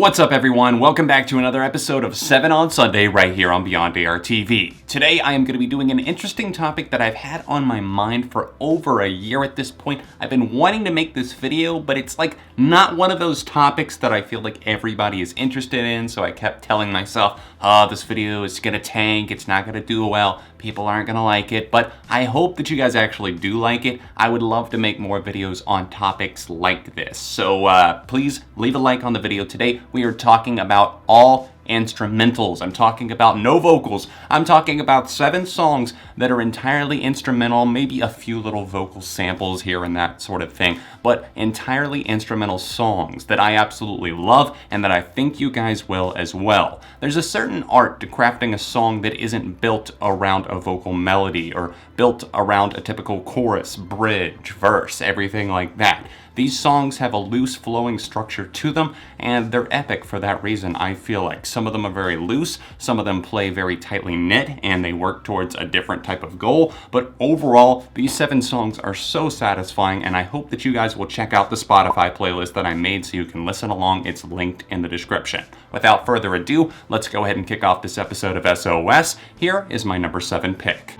What's up, everyone? Welcome back to another episode of 7 on Sunday right here on Beyond ARTV. Today I am going to be doing an interesting topic that I've had on my mind for over a year at this point. I've been wanting to make this video, but it's like not one of those topics that I feel like everybody is interested in, so I kept telling myself, this video is going to tank, it's not going to do well, people aren't going to like it, but I hope that you guys actually do like it. I would love to make more videos on topics like this, so please leave a like on the video today. We are talking about all instrumentals. I'm talking about no vocals. I'm talking about 7 songs that are entirely instrumental, maybe a few little vocal samples here and that sort of thing, but entirely instrumental songs that I absolutely love and that I think you guys will as well. There's a certain art to crafting a song that isn't built around a vocal melody or built around a typical chorus, bridge, verse, everything like that. These songs have a loose flowing structure to them, and they're epic for that reason, I feel like. Some of them are very loose, some of them play very tightly knit, and they work towards a different type of goal, but overall, these 7 songs are so satisfying, and I hope that you guys will check out the Spotify playlist that I made so you can listen along. It's linked in the description. Without further ado, let's go ahead and kick off this episode of SOS. Here is my number 7 pick.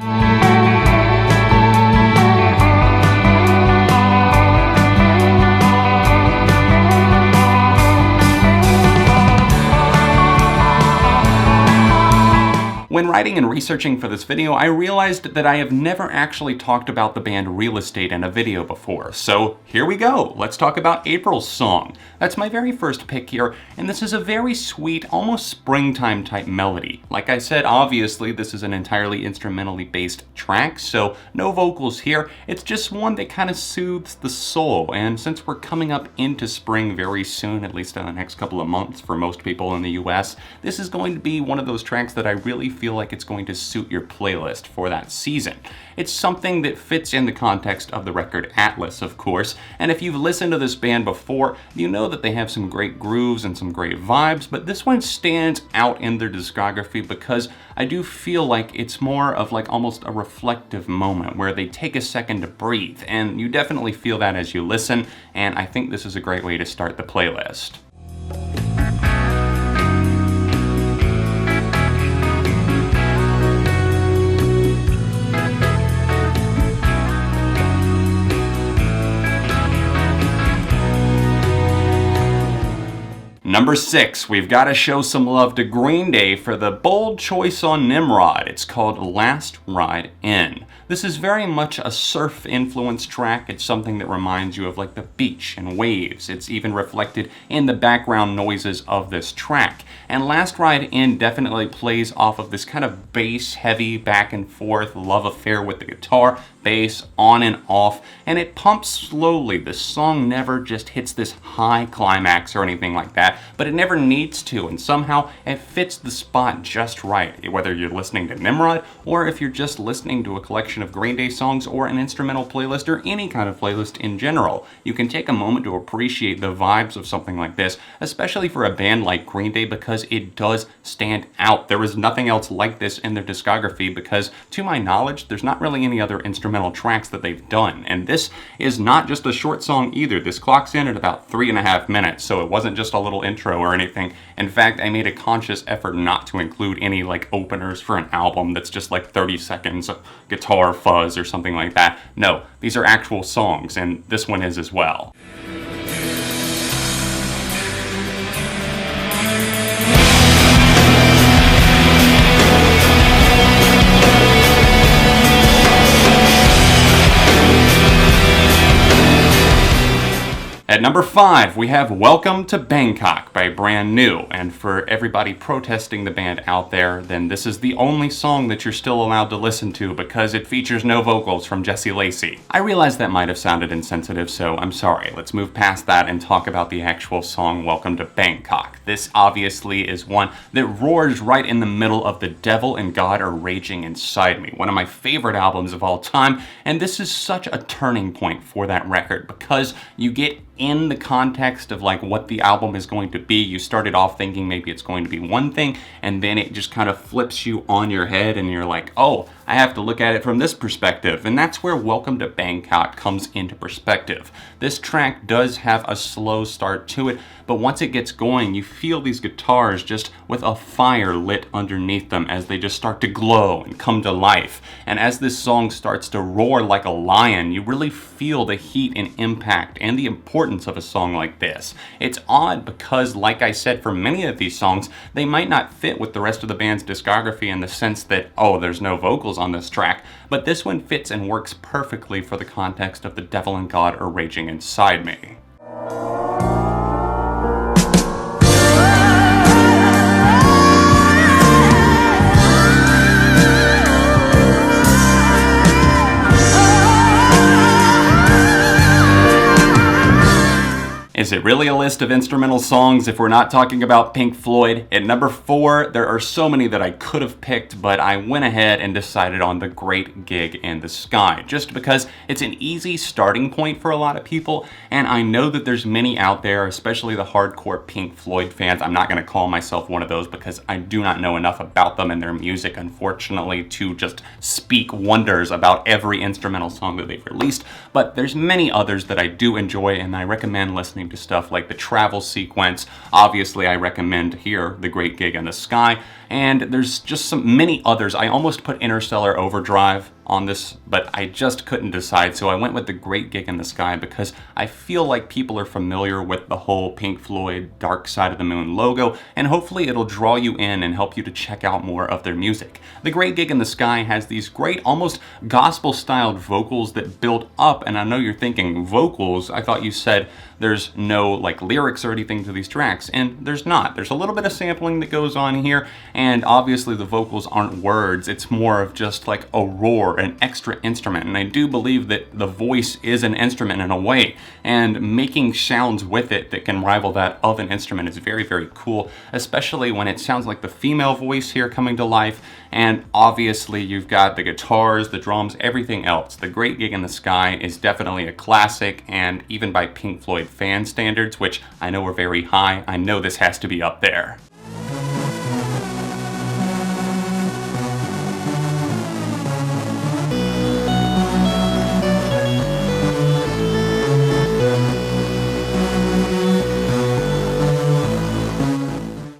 When writing and researching for this video, I realized that I have never actually talked about the band Real Estate in a video before. So here we go. Let's talk about April's song. That's my very first pick here, and this is a very sweet, almost springtime type melody. Like I said, obviously this is an entirely instrumentally based track, so no vocals here. It's just one that kind of soothes the soul, and since we're coming up into spring very soon, at least in the next couple of months for most people in the US, this is going to be one of those tracks that I really feel like it's going to suit your playlist for that season. It's something that fits in the context of the record Atlas, of course, and if you've listened to this band before, you know that they have some great grooves and some great vibes, but this one stands out in their discography because I do feel like it's more of like almost a reflective moment where they take a second to breathe, and you definitely feel that as you listen, and I think this is a great way to start the playlist. Number 6, we've got to show some love to Green Day for the bold choice on Nimrod. It's called Last Ride In. This is very much a surf-influenced track. It's something that reminds you of like the beach and waves. It's even reflected in the background noises of this track. And Last Ride In definitely plays off of this kind of bass-heavy back and forth love affair with the guitar, bass, on and off, and it pumps slowly. The song never just hits this high climax or anything like that, but it never needs to, and somehow it fits the spot just right, whether you're listening to Nimrod or if you're just listening to a collection of Green Day songs or an instrumental playlist or any kind of playlist in general. You can take a moment to appreciate the vibes of something like this, especially for a band like Green Day, because it does stand out. There is nothing else like this in their discography because, to my knowledge, there's not really any other instrumental tracks that they've done. And this is not just a short song either. This clocks in at about 3.5 minutes, so it wasn't just a little intro or anything. In fact, I made a conscious effort not to include any like openers for an album that's just like 30 seconds of guitar fuzz or something like that. No, these are actual songs, and this one is as well. At number 5, we have Welcome to Bangkok by Brand New, and for everybody protesting the band out there, then this is the only song that you're still allowed to listen to because it features no vocals from Jesse Lacey. I realize that might have sounded insensitive, so I'm sorry. Let's move past that and talk about the actual song Welcome to Bangkok. This obviously is one that roars right in the middle of The Devil and God Are Raging Inside Me, one of my favorite albums of all time, and this is such a turning point for that record because you get in the context of like what the album is going to be. You started off thinking maybe it's going to be one thing, and then it just kind of flips you on your head and you're like, oh, I have to look at it from this perspective, and that's where Welcome to Bangkok comes into perspective. This track does have a slow start to it, but once it gets going, you feel these guitars just with a fire lit underneath them as they just start to glow and come to life. And as this song starts to roar like a lion, you really feel the heat and impact and the importance of a song like this. It's odd because, like I said, for many of these songs, they might not fit with the rest of the band's discography in the sense that, oh, there's no vocals on this track, but this one fits and works perfectly for the context of The Devil and God Are Raging Inside Me. Is it really a list of instrumental songs if we're not talking about Pink Floyd? At number 4, there are so many that I could have picked, but I went ahead and decided on The Great Gig in the Sky, just because it's an easy starting point for a lot of people, and I know that there's many out there, especially the hardcore Pink Floyd fans. I'm not going to call myself one of those because I do not know enough about them and their music, unfortunately, to just speak wonders about every instrumental song that they've released, but there's many others that I do enjoy, and I recommend listening to stuff like the Travel Sequence. Obviously, I recommend here The Great Gig in the Sky, and there's just many others. I almost put Interstellar Overdrive on this, but I just couldn't decide, so I went with The Great Gig in the Sky because I feel like people are familiar with the whole Pink Floyd Dark Side of the Moon logo, and hopefully it'll draw you in and help you to check out more of their music. The Great Gig in the Sky has these great, almost gospel-styled vocals that build up, and I know you're thinking, vocals? I thought you said there's no lyrics or anything to these tracks, and there's not. There's a little bit of sampling that goes on here, and obviously the vocals aren't words. It's more of just like a roar, an extra instrument, and I do believe that the voice is an instrument in a way, and making sounds with it that can rival that of an instrument is very, very cool, especially when it sounds like the female voice here coming to life, and obviously you've got the guitars, the drums, everything else. The Great Gig in the Sky is definitely a classic, and even by Pink Floyd fan standards, which I know are very high, I know this has to be up there.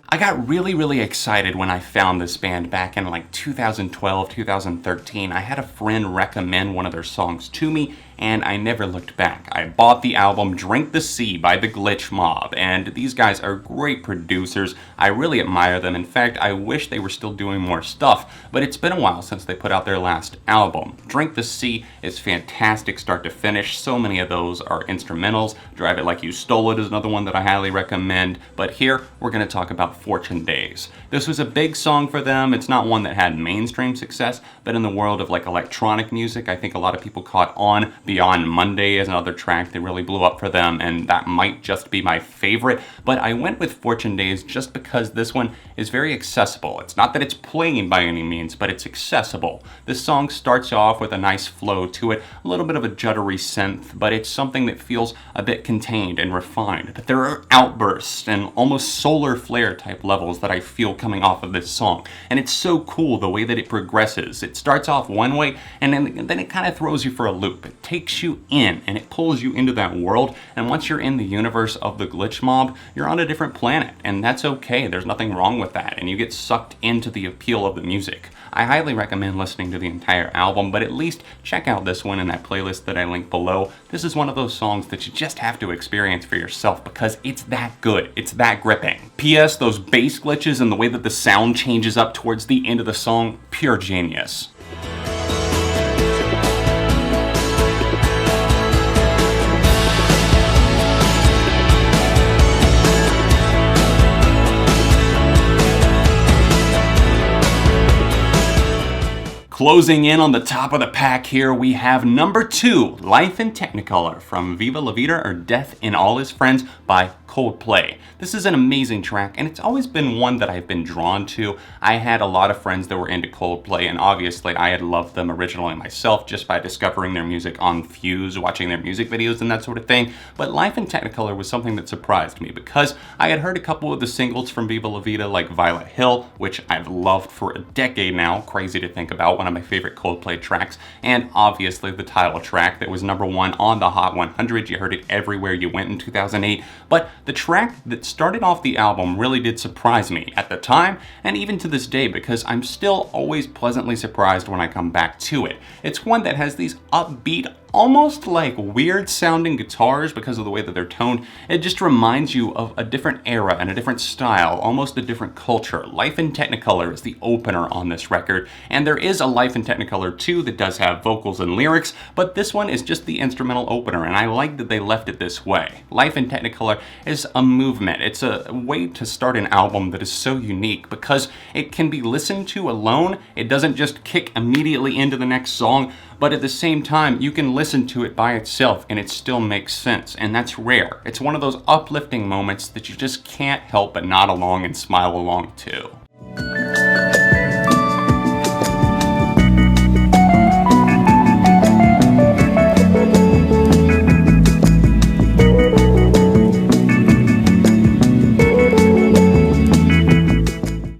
I got really excited when I found this band back in 2012, 2013. I had a friend recommend one of their songs to me, and I never looked back. I bought the album Drink the Sea by the Glitch Mob, and these guys are great producers. I really admire them. In fact, I wish they were still doing more stuff, but it's been a while since they put out their last album. Drink the Sea is fantastic start to finish. So many of those are instrumentals. Drive It Like You Stole It is another one that I highly recommend, but here we're going to talk about Fortune Days. This was a big song for them. It's not one that had mainstream success, but in the world of electronic music, I think a lot of people caught on. Beyond Monday is another track that really blew up for them, and that might just be my favorite, but I went with Fortune Days just because this one is very accessible. It's not that it's plain by any means, but it's accessible. This song starts off with a nice flow to it, a little bit of a juddery synth, but it's something that feels a bit contained and refined. But there are outbursts and almost solar flare type levels that I feel coming off of this song, and it's so cool the way that it progresses. It starts off one way, and then it kind of throws you for a loop. It takes you in, and it pulls you into that world, and once you're in the universe of the Glitch Mob, you're on a different planet, and that's okay. There's nothing wrong with that, and you get sucked into the appeal of the music. I highly recommend listening to the entire album, but at least check out this one in that playlist that I link below. This is one of those songs that you just have to experience for yourself because it's that good. It's that gripping. P.S. Those bass glitches and the way that the sound changes up towards the end of the song, pure genius. Closing in on the top of the pack here, we have number 2, Life in Technicolor from Viva La Vida or Death in All His Friends by Coldplay. This is an amazing track, and it's always been one that I've been drawn to. I had a lot of friends that were into Coldplay, and obviously I had loved them originally myself just by discovering their music on Fuse, watching their music videos and that sort of thing. But Life in Technicolor was something that surprised me because I had heard a couple of the singles from Viva La Vida, like Violet Hill, which I've loved for a decade now, crazy to think about, one of my favorite Coldplay tracks, and obviously the title track that was #1 on the Hot 100. You heard it everywhere you went in 2008. But the track that started off the album really did surprise me at the time and even to this day, because I'm still always pleasantly surprised when I come back to it. It's one that has these upbeat, almost like weird sounding guitars because of the way that they're toned. It just reminds you of a different era and a different style, almost a different culture. Life in Technicolor is the opener on this record, and there is a Life in Technicolor 2 that does have vocals and lyrics, but this one is just the instrumental opener, and I like that they left it this way. Life in Technicolor is a movement. It's a way to start an album that is so unique because it can be listened to alone. It doesn't just kick immediately into the next song, but at the same time, you can listen to it by itself and it still makes sense, and that's rare. It's one of those uplifting moments that you just can't help but nod along and smile along to.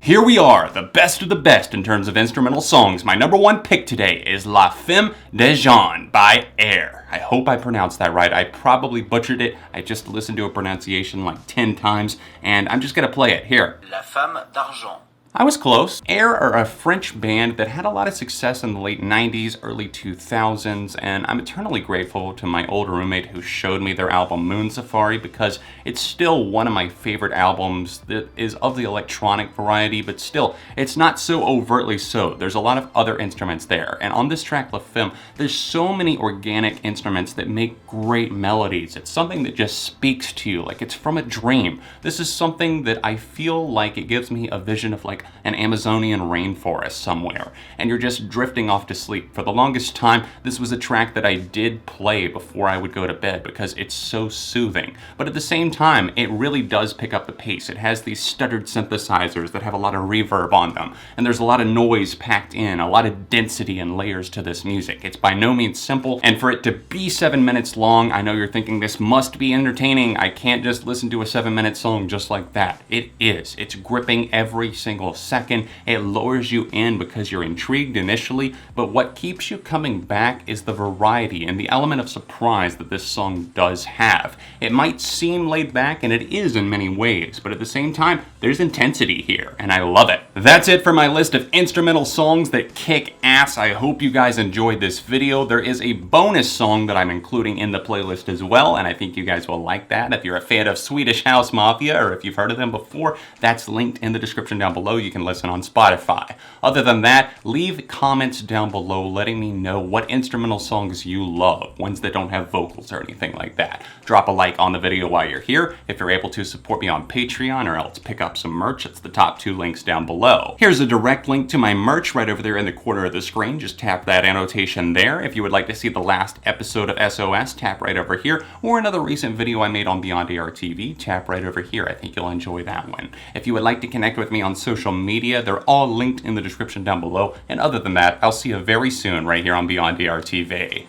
Here we are, the best of the best in terms of instrumental songs. My #1 pick today is La Femme de Jean by Air. I hope I pronounced that right. I probably butchered it. I just listened to a pronunciation like 10 times, and I'm just gonna play it here. La Femme d'Argent. I was close. Air are a French band that had a lot of success in the late 90s, early 2000s, and I'm eternally grateful to my old roommate who showed me their album Moon Safari because it's still one of my favorite albums that is of the electronic variety, but still, it's not so overtly so. There's a lot of other instruments there, and on this track, La Femme, there's so many organic instruments that make great melodies. It's something that just speaks to you like it's from a dream. This is something that I feel like it gives me a vision of like an Amazonian rainforest somewhere, and you're just drifting off to sleep. For the longest time, this was a track that I did play before I would go to bed because it's so soothing. But at the same time, it really does pick up the pace. It has these stuttered synthesizers that have a lot of reverb on them, and there's a lot of noise packed in, a lot of density and layers to this music. It's by no means simple, and for it to be 7 minutes long, I know you're thinking this must be entertaining. I can't just listen to a 7-minute song just like that. It is. It's gripping every single second. It lures you in because you're intrigued initially, but what keeps you coming back is the variety and the element of surprise that this song does have. It might seem laid back, and it is in many ways, but at the same time, there's intensity here, and I love it. That's it for my list of instrumental songs that kick ass. I hope you guys enjoyed this video. There is a bonus song that I'm including in the playlist as well, and I think you guys will like that. If you're a fan of Swedish House Mafia, or if you've heard of them before, that's linked in the description down below. You can listen on Spotify. Other than that, leave comments down below letting me know what instrumental songs you love, ones that don't have vocals or anything like that. Drop a like on the video while you're here. If you're able to, support me on Patreon or else pick up some merch. It's the top 2 links down below. Here's a direct link to my merch right over there in the corner of the screen. Just tap that annotation there. If you would like to see the last episode of SOS, tap right over here, or another recent video I made on Beyond ARTV, tap right over here. I think you'll enjoy that one. If you would like to connect with me on social media, they're all linked in the description down below. And other than that, I'll see you very soon right here on Beyond ARTV.